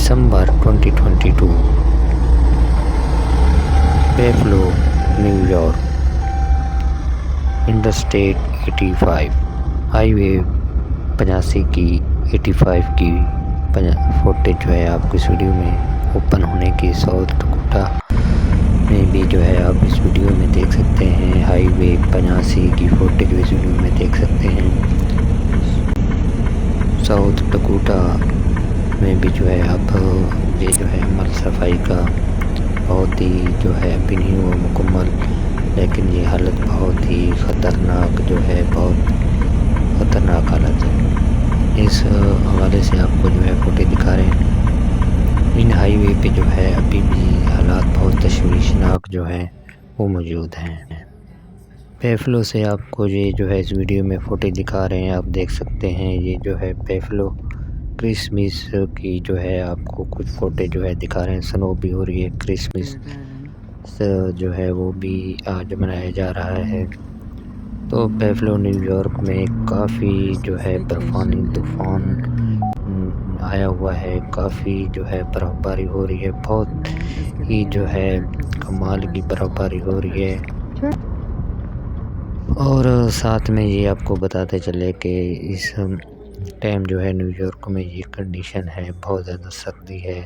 December 2022, Buffalo, New York, Interstate 85, highway 85 की footage जो है आपको इस वीडियो में ओपन होने की साउथ डकोटा में भी जो है आप इस वीडियो में देख सकते हैं। हाईवे 85 की फुटेज इस वीडियो में देख सकते हैं। साउथ डकोटा में भी जो है आप ये जो है अमल सफाई का बहुत ही जो है अभी नहीं हुआ मुकम्मल, लेकिन ये हालत बहुत ही ख़तरनाक जो है, बहुत ख़तरनाक हालत है। इस हवाले से आपको जो है फुटेज दिखा रहे हैं। इन हाईवे पे जो है अभी भी हालात बहुत तशवीशनाक जो है वो मौजूद हैं। बफेलो से आपको ये जो है इस वीडियो में फुटेज दिखा रहे हैं, आप देख सकते हैं। ये जो है बफेलो क्रिसमस की जो है आपको कुछ फुटेज जो है दिखा रहे हैं। स्नो भी हो रही है, क्रिसमस जो है वो भी आज मनाया जा रहा है। तो बफेलो न्यूयॉर्क में काफ़ी जो है बर्फ़ानी तूफ़ान आया हुआ है, काफ़ी जो है बर्फ़बारी हो रही है, बहुत ही जो है कमाल की बर्फ़बारी हो रही है। और साथ में ये आपको बताते चले कि इस टाइम जो है न्यूयॉर्क में ये कंडीशन है, बहुत ज़्यादा सर्दी है।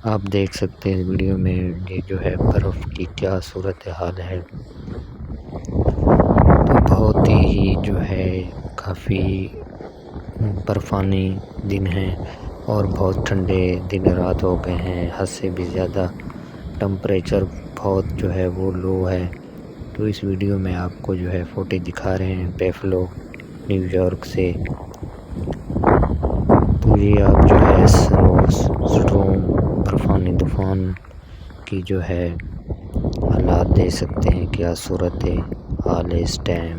आप देख सकते हैं वीडियो में ये जो है बर्फ़ की क्या सूरत हाल है। तो बहुत ही जो है काफ़ी बर्फ़ानी दिन हैं और बहुत ठंडे दिन रात हो गए हैं, हद से भी ज़्यादा टेम्परेचर बहुत जो है वो लो है। तो इस वीडियो में आपको जो है फुटेज दिखा रहे हैं बफेलो न्यूयॉर्क से। तो ये आप जो है स्ट्रॉम बर्फ़ानी तूफ़ान की जो है हालात देख सकते हैं, क्या सूरत हाल है इस टाइम।